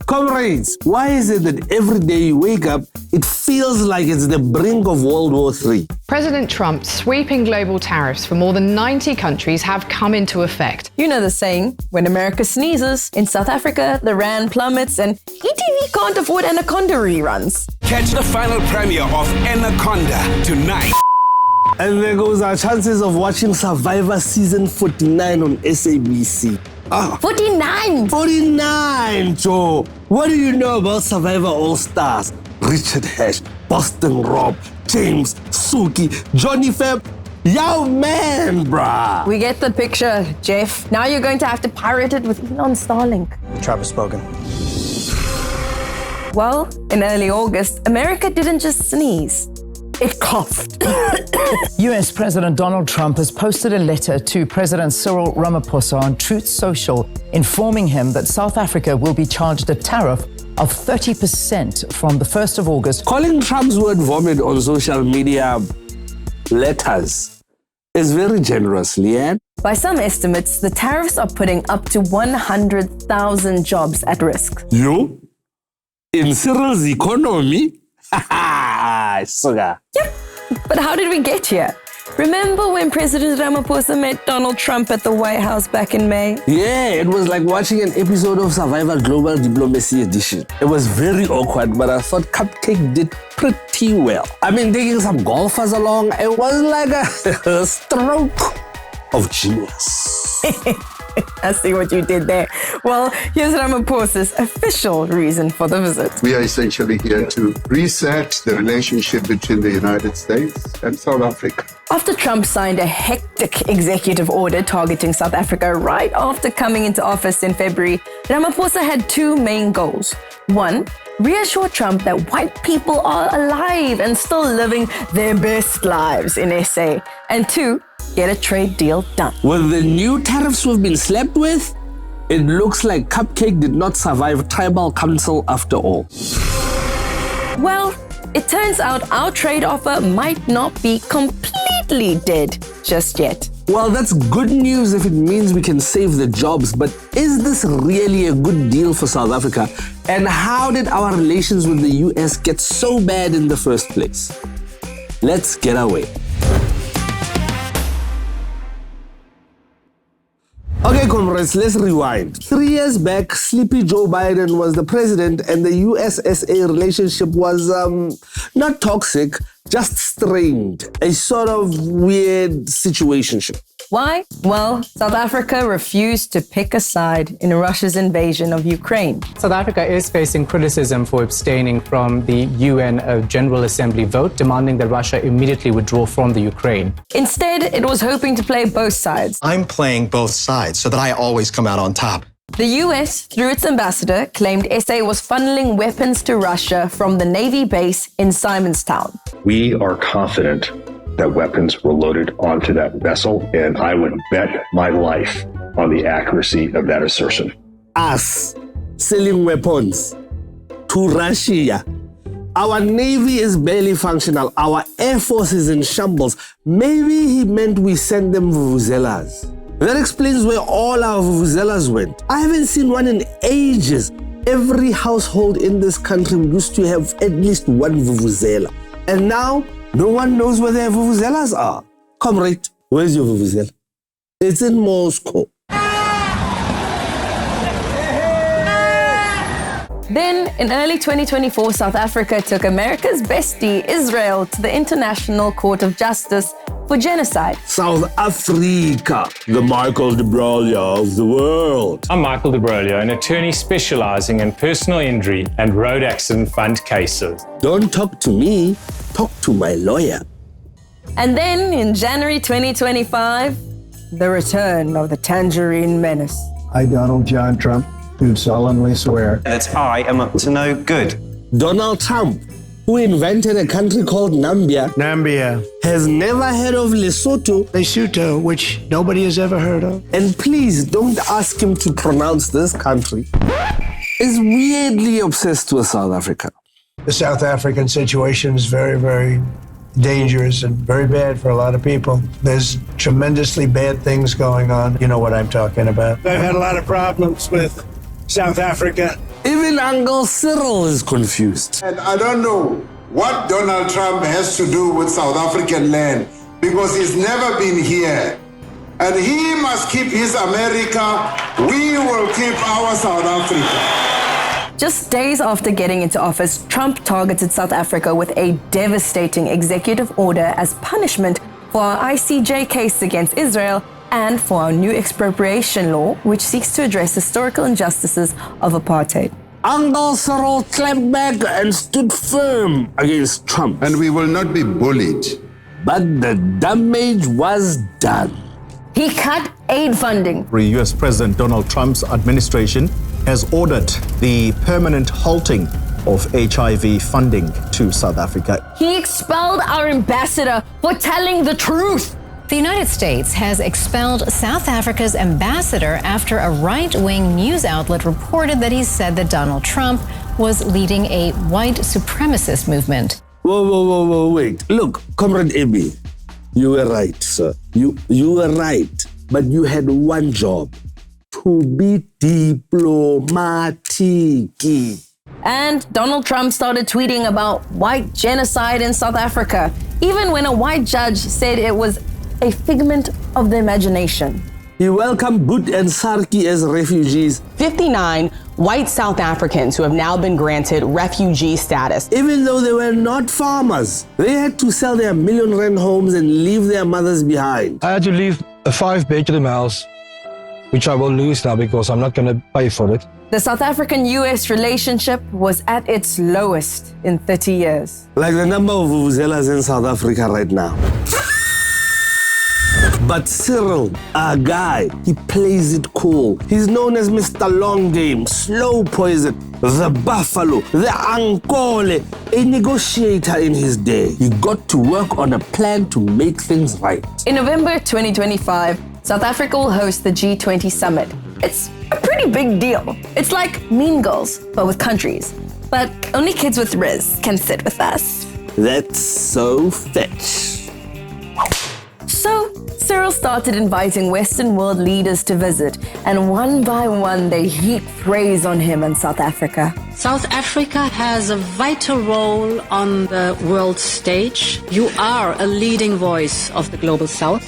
Comrades, why is it that every day you wake up, it feels like it's the brink of World War III? President Trump's sweeping global tariffs for more than 90 countries have come into effect. You know the saying, when America sneezes, in South Africa, the rand plummets and ETV can't afford Anaconda reruns. Catch the final premiere of Anaconda tonight. And there goes our chances of watching Survivor Season 49 on SABC. 49! 49, Joe! What do you know about Survivor All-Stars? Richard Hash, Boston Rob, James, Suki, Johnny Feb. Yo, man, bruh! We get the picture, Jeff. Now you're going to have to pirate it with Elon Starlink. Trump has spoken. Well, in early August, America didn't just sneeze. It coughed. US President Donald Trump has posted a letter to President Cyril Ramaphosa on Truth Social, informing him that South Africa will be charged a tariff of 30% from the 1st of August. Calling Trump's word vomit on social media letters is very generous, Leanne. By some estimates, the tariffs are putting up to 100,000 jobs at risk. You? In Cyril's economy? Sugar. Yep, but how did we get here? Remember when President Ramaphosa met Donald Trump at the White House back in May? Yeah, it was like watching an episode of Survivor Global Diplomacy Edition. It was very awkward, but I thought Cupcake did pretty well. I mean, taking some golfers along, it was like a stroke of genius. I see what you did there. Well, here's Ramaphosa's official reason for the visit. We are essentially here to reset the relationship between the United States and South Africa. After Trump signed a hectic executive order targeting South Africa right after coming into office in February, Ramaphosa had two main goals. One, reassure Trump that white people are alive and still living their best lives in SA. And two, get a trade deal done. With the new tariffs we've been slapped with, it looks like Cupcake did not survive tribal council after all. Well, it turns out our trade offer might not be completely dead just yet. Well, that's good news if it means we can save the jobs, but is this really a good deal for South Africa? And how did our relations with the US get so bad in the first place? Let's get away. Okay, comrades, let's rewind. 3 years back, sleepy Joe Biden was the president and the US-SA relationship was, not toxic, just strained. A sort of weird situationship. Why? Well, South Africa refused to pick a side in Russia's invasion of Ukraine. South Africa is facing criticism for abstaining from the UN General Assembly vote, demanding that Russia immediately withdraw from the Ukraine. Instead, it was hoping to play both sides. I'm playing both sides so that I always come out on top. The US, through its ambassador, claimed SA was funneling weapons to Russia from the Navy base in Simonstown. We are confident that weapons were loaded onto that vessel, and I would bet my life on the accuracy of that assertion. Us selling weapons to Russia. Our Navy is barely functional. Our Air Force is in shambles. Maybe he meant we send them vuvuzelas. That explains where all our vuvuzelas went. I haven't seen one in ages. Every household in this country used to have at least one vuvuzela. And now, no one knows where their vuvuzelas are. Comrade, where's your vuvuzela? It's in Moscow. Then, in early 2024, South Africa took America's bestie, Israel, to the International Court of Justice for genocide. South Africa, the Michael de Broglie of the world. I'm Michael de Broglie, an attorney specializing in personal injury and road accident fund cases. Don't talk to me, talk to my lawyer. And then, in January 2025, the return of the Tangerine Menace. I, Donald John Trump, do solemnly swear that I am up to no good. Donald Trump, who invented a country called Nambia, has never heard of Lesotho, which nobody has ever heard of. And please don't ask him to pronounce this country, is weirdly obsessed with South Africa. The South African situation is very, very dangerous and very bad for a lot of people. There's tremendously bad things going on. You know what I'm talking about. I've had a lot of problems with South Africa. Even Uncle Cyril is confused. And I don't know what Donald Trump has to do with South African land because he's never been here. And he must keep his America. We will keep our South Africa. Just days after getting into office, Trump targeted South Africa with a devastating executive order as punishment for our ICJ case against Israel and for our new expropriation law, which seeks to address historical injustices of apartheid. Uncle Cyril clapped back and stood firm against Trump. And we will not be bullied. But the damage was done. He cut aid funding. U.S. President Donald Trump's administration has ordered the permanent halting of HIV funding to South Africa. He expelled our ambassador for telling the truth. The United States has expelled South Africa's ambassador after a right-wing news outlet reported that he said that Donald Trump was leading a white supremacist movement. Whoa, wait. Look, Comrade Ebi, you were right, sir. You were right. But you had one job, to be diplomatic. And Donald Trump started tweeting about white genocide in South Africa, even when a white judge said it was a figment of the imagination. He welcomed Boot and Sarki as refugees. 59 white South Africans who have now been granted refugee status. Even though they were not farmers, they had to sell their million-rand homes and leave their mothers behind. I had to leave a 5-bedroom house, which I will lose now because I'm not going to pay for it. The South African-US relationship was at its lowest in 30 years. Like the number of vuvuzelas in South Africa right now. But Cyril, our guy, he plays it cool. He's known as Mr. Long Game, Slow Poison, the Buffalo, the Ankole, a negotiator in his day. He got to work on a plan to make things right. In November 2025, South Africa will host the G20 summit. It's a pretty big deal. It's like Mean Girls, but with countries. But only kids with Riz can sit with us. That's so fetch. So Cyril started inviting Western world leaders to visit, and one by one they heaped praise on him and South Africa. South Africa has a vital role on the world stage. You are a leading voice of the global South.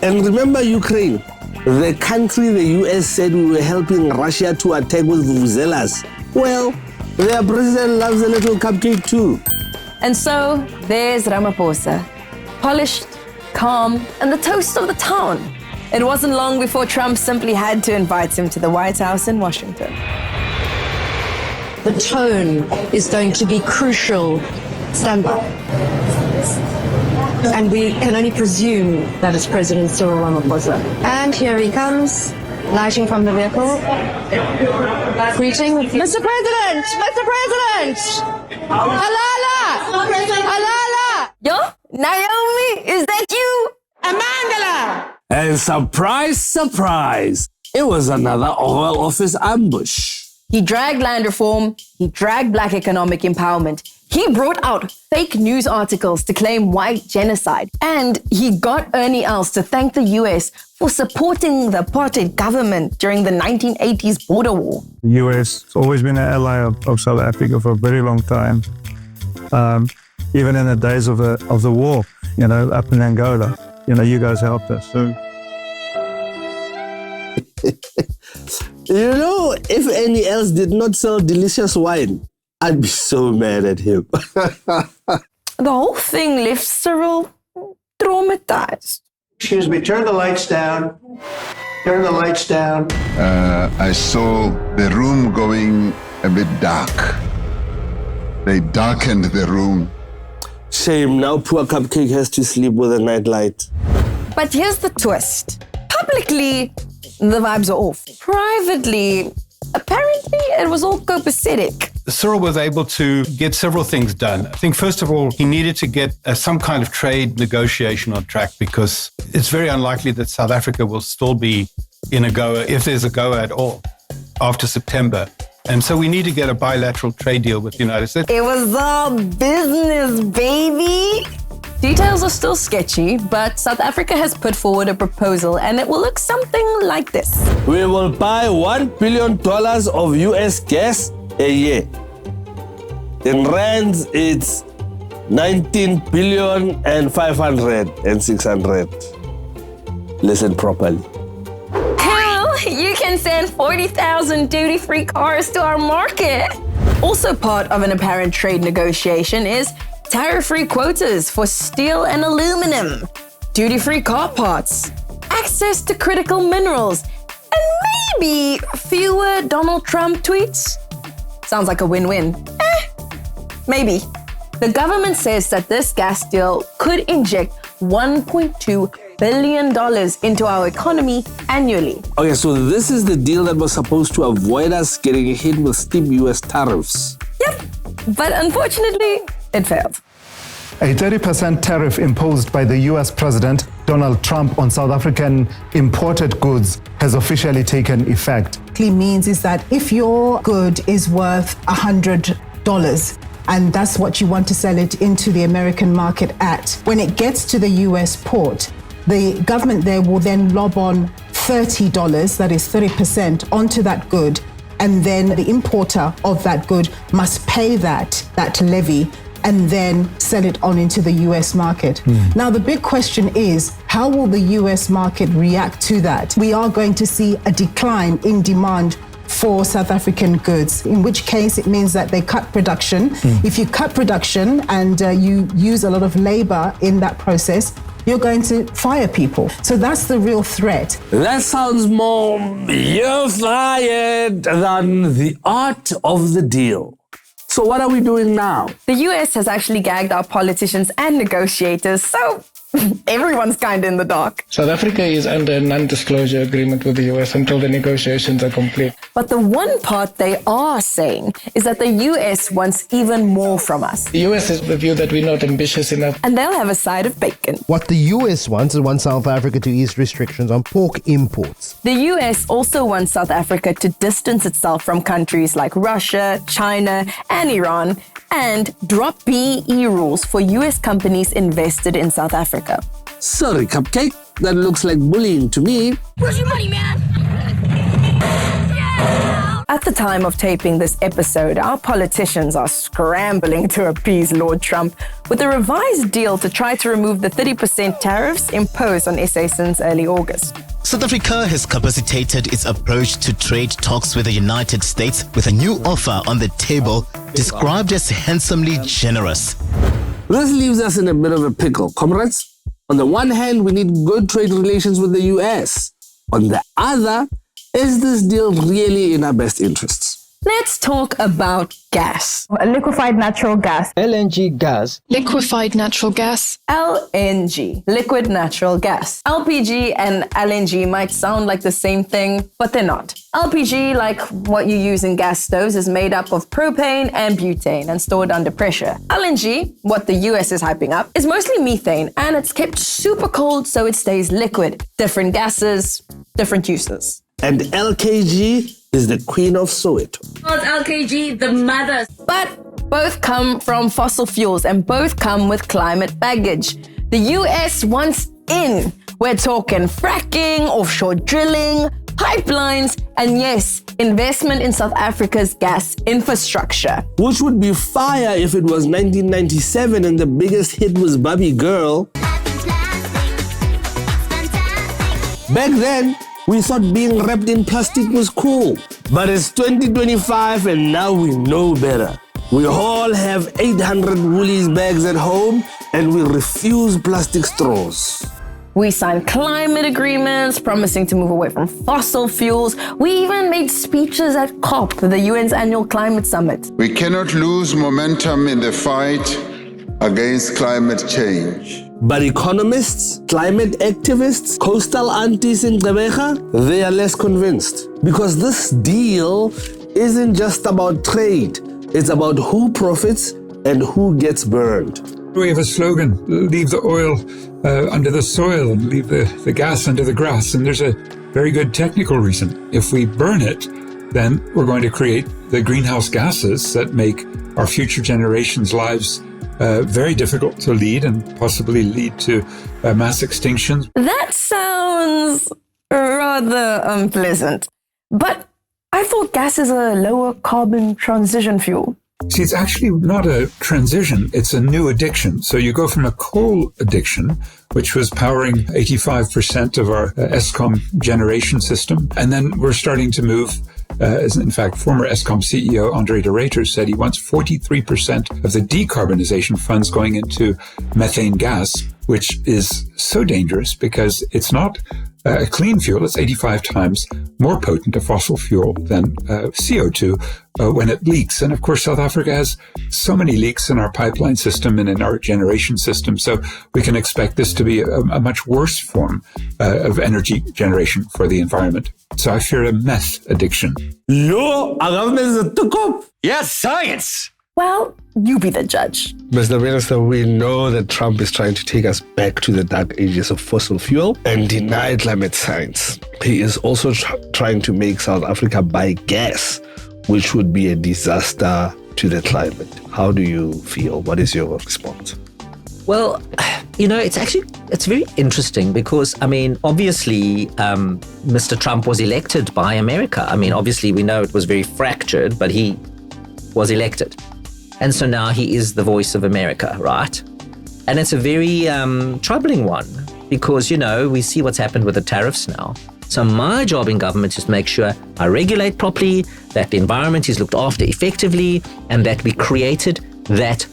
And remember Ukraine, the country the US said we were helping Russia to attack with vuvuzelas. Well, their president loves a little cupcake too. And so there's Ramaphosa, polished, calm, and the toast of the town. It wasn't long before Trump simply had to invite him to the White House in Washington. The tone is going to be crucial. Stand by. And we can only presume that it's President Cyril Ramaphosa. And here he comes, lighting from the vehicle. Greeting, Mr. President! Mr. President! Halala! Halala! Yo, Naomi, is that you? Amandala! And surprise, surprise, it was another Oval Office ambush. He dragged land reform, he dragged black economic empowerment, he brought out fake news articles to claim white genocide, and he got Ernie Els to thank the US for supporting the apartheid government during the 1980s border war. The US has always been an ally of South Africa for a very long time. Even in the days of the war, up in Angola, you guys helped us. So. If any else did not sell delicious wine, I'd be so mad at him. The whole thing left Cyril traumatized. Excuse me, turn the lights down. Turn the lights down. I saw the room going a bit dark. They darkened the room. Shame, now poor Cupcake has to sleep with a nightlight. But here's the twist. Publicly, the vibes are off. Privately, apparently it was all copacetic. Cyril was able to get several things done. I think, first of all, he needed to get some kind of trade negotiation on track because it's very unlikely that South Africa will still be in a GOA, if there's a GOA at all, after September. And so we need to get a bilateral trade deal with the United States. It was all business, baby. Details are still sketchy, but South Africa has put forward a proposal and it will look something like this. We will buy $1 billion of US gas a year. In rands, it's 19 billion and 500 and 600. Listen properly. Hell, you can send 40,000 duty-free cars to our market. Also part of an apparent trade negotiation is tariff-free quotas for steel and aluminum, duty-free car parts, access to critical minerals, and maybe fewer Donald Trump tweets. Sounds like a win-win. Maybe. The government says that this gas deal could inject $1.2 billion into our economy annually. Okay, so this is the deal that was supposed to avoid us getting hit with steep US tariffs. Yep, but unfortunately, it failed. A 30% tariff imposed by the US President Donald Trump on South African imported goods has officially taken effect. Means is that if your good is worth $100 and that's what you want to sell it into the American market at, when it gets to the US port, the government there will then lob on $30, that is 30%, onto that good, and then the importer of that good must pay that levy and then sell it on into the US market. Now, the big question is, how will the US market react to that? We are going to see a decline in demand for South African goods, in which case it means that they cut production. If you cut production and you use a lot of labor in that process, you're going to fire people. So that's the real threat. That sounds more you're fired than the art of the deal. So what are we doing now? The US has actually gagged our politicians and negotiators, so everyone's kind of in the dark. South Africa is under a non-disclosure agreement with the US until the negotiations are complete. But the one part they are saying is that the US wants even more from us. The US has the view that we're not ambitious enough. And they'll have a side of bacon. What the US wants is South Africa to ease restrictions on pork imports. The US also wants South Africa to distance itself from countries like Russia, China, and Iran, and drop BEE rules for US companies invested in South Africa. Sorry, Cupcake, that looks like bullying to me. Where's your money, man? At the time of taping this episode, our politicians are scrambling to appease Lord Trump with a revised deal to try to remove the 30% tariffs imposed on SA since early August. South Africa has capacitated its approach to trade talks with the United States with a new offer on the table described as handsomely generous. This leaves us in a bit of a pickle, comrades. On the one hand, we need good trade relations with the US. On the other, is this deal really in our best interests? Let's talk about gas. Liquefied natural gas. LNG gas. Liquefied natural gas. LNG, liquid natural gas. LPG and LNG might sound like the same thing, but they're not. LPG, like what you use in gas stoves, is made up of propane and butane and stored under pressure. LNG, what the US is hyping up, is mostly methane and it's kept super cold so it stays liquid. Different gases, different uses. And LKG is the queen of Soweto. LKG, the mother. But both come from fossil fuels and both come with climate baggage. The US wants in. We're talking fracking, offshore drilling, pipelines, and yes, investment in South Africa's gas infrastructure. Which would be fire if it was 1997 and the biggest hit was Barbie Girl. Back then, we thought being wrapped in plastic was cool. But it's 2025 and now we know better. We all have 800 Woolies bags at home and we refuse plastic straws. We signed climate agreements promising to move away from fossil fuels. We even made speeches at COP, the UN's annual climate summit. We cannot lose momentum in the fight against climate change. But economists, climate activists, coastal aunties in Gqeberha, they are less convinced. Because this deal isn't just about trade. It's about who profits and who gets burned. We have a slogan, leave the oil under the soil and leave the gas under the grass. And there's a very good technical reason. If we burn it, then we're going to create the greenhouse gases that make our future generations' lives very difficult to lead and possibly lead to mass extinctions. That sounds rather unpleasant. But I thought gas is a lower carbon transition fuel. See, it's actually not a transition, it's a new addiction. So you go from a coal addiction, which was powering 85% of our Eskom generation system, and then we're starting to move, as in fact, former Eskom CEO Andre de Ruyter said he wants 43% of the decarbonization funds going into methane gas, which is so dangerous because it's not a clean fuel. It's 85 times more potent a fossil fuel than CO2 when it leaks. And of course, South Africa has so many leaks in our pipeline system and in our generation system. So we can expect this to be a much worse form of energy generation for the environment. So I fear a meth addiction. Yo, our government is a tukup. Yes, science. Well, you be the judge. Mr. Minister, we know that Trump is trying to take us back to the dark ages of fossil fuel and deny climate science. He is also trying to make South Africa buy gas, which would be a disaster to the climate. How do you feel? What is your response? Well, it's very interesting because, obviously, Mr. Trump was elected by America. Obviously, we know it was very fractured, but he was elected. And so now he is the voice of America, right? And it's a very troubling one because, we see what's happened with the tariffs now. So my job in government is to make sure I regulate properly, that the environment is looked after effectively, and that we created that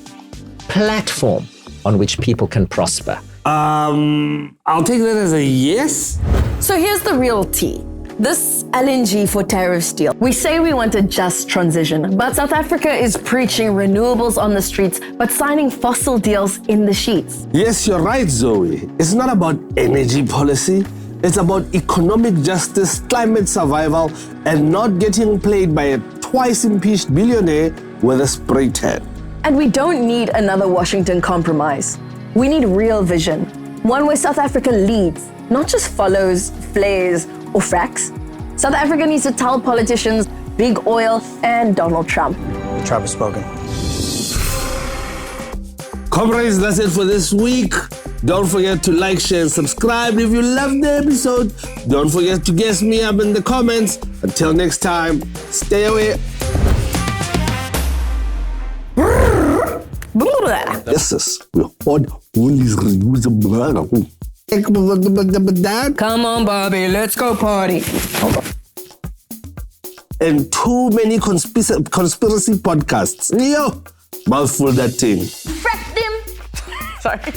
platform on which people can prosper. I'll take that as a yes. So here's the real tea. This LNG for tariffs deal. We say we want a just transition, but South Africa is preaching renewables on the streets, but signing fossil deals in the sheets. Yes, you're right, Zoe. It's not about energy policy. It's about economic justice, climate survival, and not getting played by a twice-impeached billionaire with a spray tan. And we don't need another Washington compromise. We need real vision. One where South Africa leads, not just follows, flares, or fracks. South Africa needs to tell politicians, big oil, and Donald Trump. Trump has spoken. Comrades, that's it for this week. Don't forget to like, share, and subscribe. If you loved the episode, don't forget to guess me up in the comments. Until next time, stay away. Yes, sis. We're on all these reusable. Come on, Bobby, let's go party. And too many conspiracy podcasts. Yo, mouthful that thing. Frack them. Sorry.